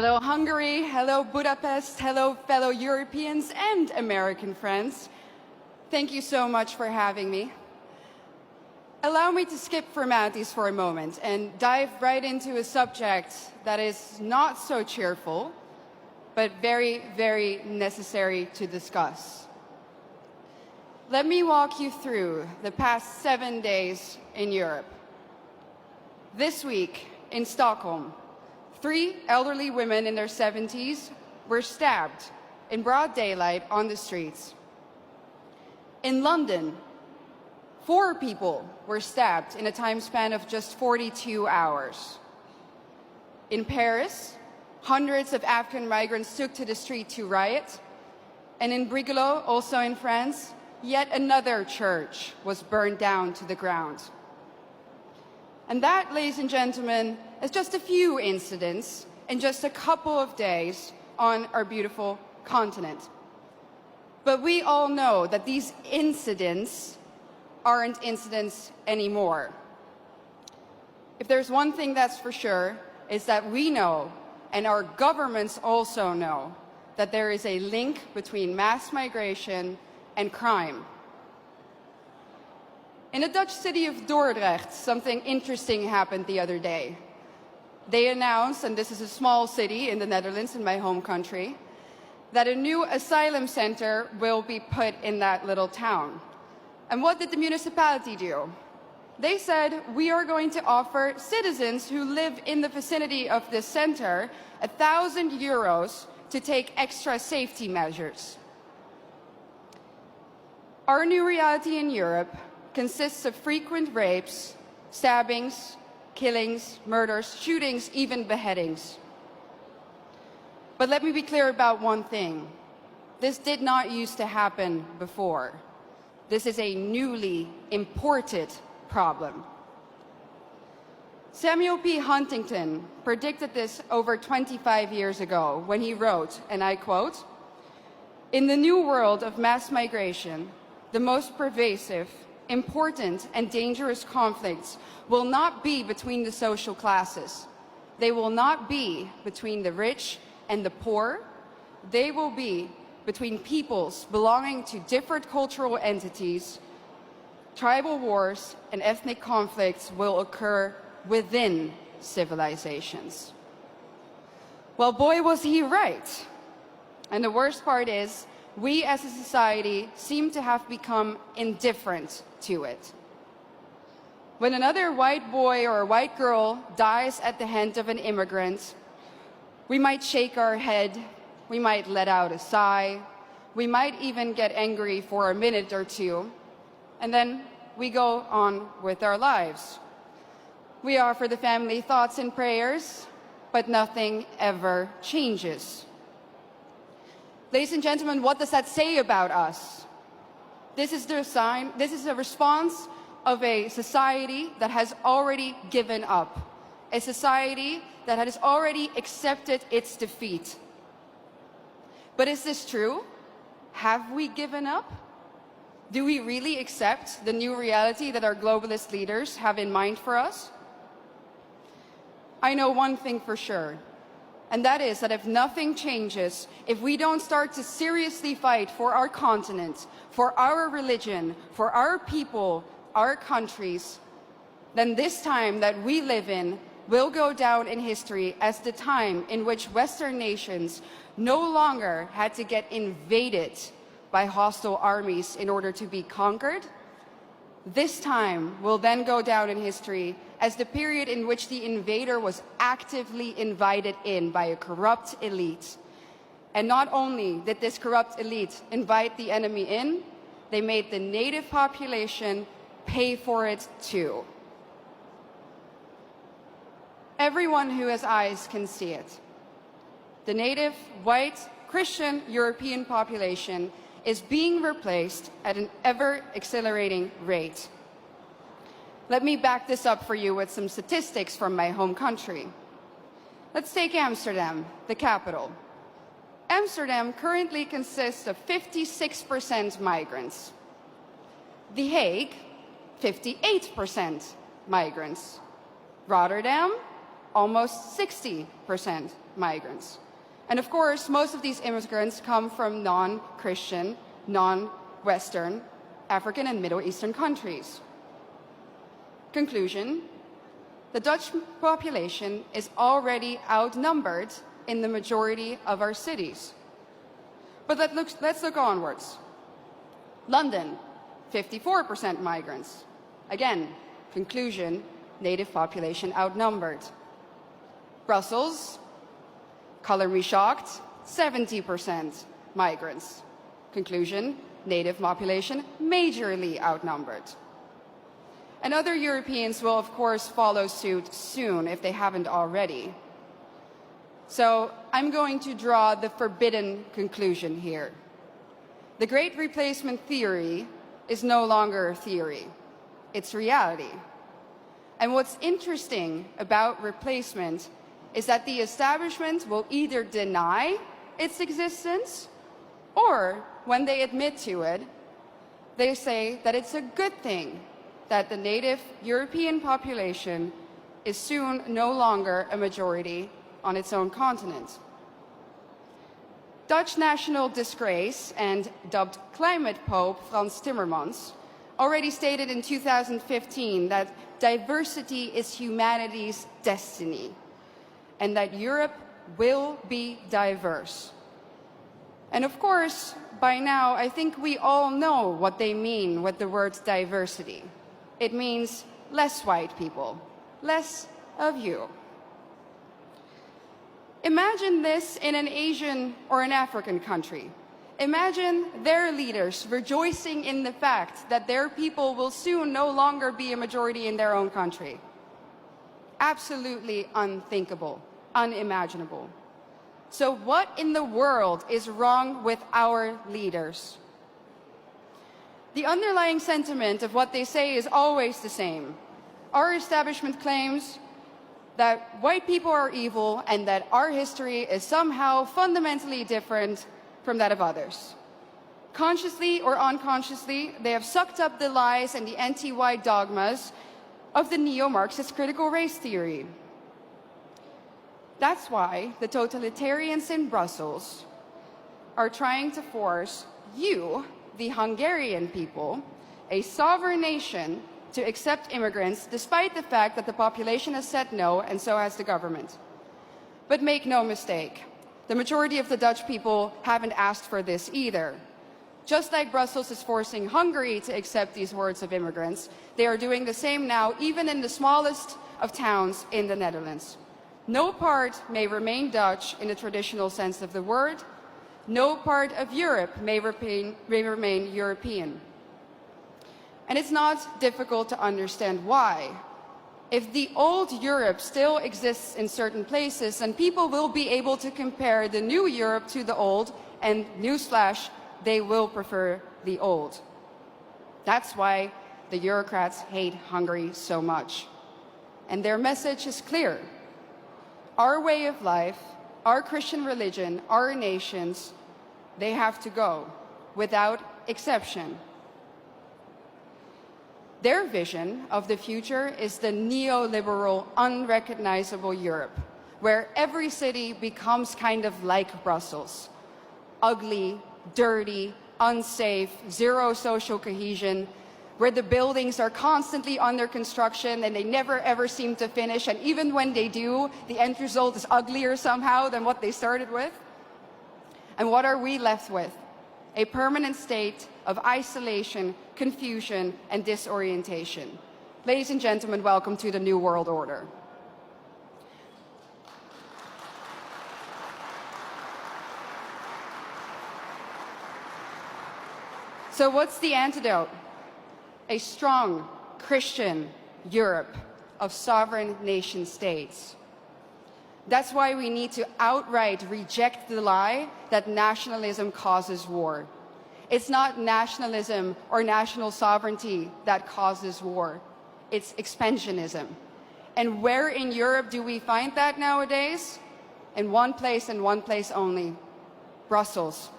Hello Hungary, hello Budapest, hello fellow Europeans and American friends. Thank you so much for having me. Allow me to skip formalities for a moment and dive right into a subject that is not so cheerful, but very, very necessary to discuss. Let me walk you through the past 7 days in Europe. This week in Stockholm, 3 elderly women in their 70s were stabbed in broad daylight on the streets. In London, 4 people were stabbed in a time span of just 42 hours. In Paris, hundreds of African migrants took to the street to riot. And in Brigalow, also in France, yet another church was burned down to the ground. And that, ladies and gentlemen, is just a few incidents in just a couple of days on our beautiful continent. But we all know that these incidents aren't incidents anymore. If there's one thing that's for sure, is that we know, and our governments also know, that there is a link between mass migration and crime. In the Dutch city of Dordrecht, something interesting happened the other day. They announced, and this is a small city in the Netherlands, in my home country, that a new asylum center will be put in that little town. And what did the municipality do? They said, we are going to offer citizens who live in the vicinity of this center €1,000 to take extra safety measures. Our new reality in Europe consists of frequent rapes, stabbings, killings, murders, shootings, even beheadings. But let me be clear about one thing. This did not used to happen before. This is a newly imported problem. Samuel P. Huntington predicted this over 25 years ago when he wrote, and I quote, "In the new world of mass migration, the most pervasive, important and dangerous conflicts will not be between the social classes. They will not be between the rich and the poor. They will be between peoples belonging to different cultural entities. Tribal wars and ethnic conflicts will occur within civilizations." Well, boy, was he right. And the worst part is, we as a society seem to have become indifferent to it. When another white boy or a white girl dies at the hand of an immigrant, we might shake our head, we might let out a sigh, we might even get angry for a minute or two, and then we go on with our lives. We offer the family thoughts and prayers, but nothing ever changes. Ladies and gentlemen, what does that say about us? This is a response of a society that has already given up, a society that has already accepted its defeat. But is this true? Have we given up? Do we really accept the new reality that our globalist leaders have in mind for us? I know one thing for sure. And that is that if nothing changes, if we don't start to seriously fight for our continent, for our religion, for our people, our countries, then this time that we live in will go down in history as the time in which Western nations no longer had to get invaded by hostile armies in order to be conquered. This time will then go down in history as the period in which the invader was actively invited in by a corrupt elite. And not only did this corrupt elite invite the enemy in, they made the native population pay for it too. Everyone who has eyes can see it. The native, white, Christian European population is being replaced at an ever-accelerating rate. Let me back this up for you with some statistics from my home country. Let's take Amsterdam, the capital. Amsterdam currently consists of 56% migrants. The Hague, 58% migrants. Rotterdam, almost 60% migrants. And of course, most of these immigrants come from non-Christian, non-Western, African and Middle Eastern countries. Conclusion: the Dutch population is already outnumbered in the majority of our cities. But let's look onwards. London, 54% migrants. Again, conclusion, native population outnumbered. Brussels, color me shocked, 70% migrants. Conclusion, native population majorly outnumbered. And other Europeans will, of course, follow suit soon if they haven't already. So I'm going to draw the forbidden conclusion here. The Great Replacement theory is no longer a theory. It's reality. And what's interesting about replacement is that the establishment will either deny its existence, or when they admit to it, they say that it's a good thing that the native European population is soon no longer a majority on its own continent. Dutch national disgrace and dubbed climate pope Frans Timmermans already stated in 2015 that diversity is humanity's destiny and that Europe will be diverse. And of course, by now, I think we all know what they mean with the word diversity. It means less white people, less of you. Imagine this in an Asian or an African country. Imagine their leaders rejoicing in the fact that their people will soon no longer be a majority in their own country. Absolutely unthinkable, unimaginable. So what in the world is wrong with our leaders? The underlying sentiment of what they say is always the same. Our establishment claims that white people are evil and that our history is somehow fundamentally different from that of others. Consciously or unconsciously, they have sucked up the lies and the anti-white dogmas of the neo-Marxist critical race theory. That's why the totalitarians in Brussels are trying to force you, the Hungarian people, a sovereign nation, to accept immigrants despite the fact that the population has said no, and so has the government. But make no mistake, the majority of the Dutch people haven't asked for this either. Just like Brussels is forcing Hungary to accept these hordes of immigrants, they are doing the same now, even in the smallest of towns in the Netherlands. No part may remain Dutch in the traditional sense of the word. No part of Europe may remain European. And it's not difficult to understand why. If the old Europe still exists in certain places, then people will be able to compare the new Europe to the old, and newsflash, they will prefer the old. That's why the Eurocrats hate Hungary so much. And their message is clear. Our way of life, our Christian religion, our nations, they have to go, without exception. Their vision of the future is the neoliberal, unrecognizable Europe, where every city becomes kind of like Brussels. Ugly, dirty, unsafe, zero social cohesion, where the buildings are constantly under construction and they never ever seem to finish, and even when they do, the end result is uglier somehow than what they started with. And what are we left with? A permanent state of isolation, confusion, and disorientation. Ladies and gentlemen, welcome to the New World Order. So what's the antidote? A strong Christian Europe of sovereign nation states. That's why we need to outright reject the lie that nationalism causes war. It's not nationalism or national sovereignty that causes war. It's expansionism. And where in Europe do we find that nowadays? In one place and one place only, Brussels.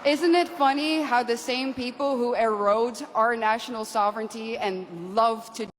Isn't it funny how the same people who erode our national sovereignty and love to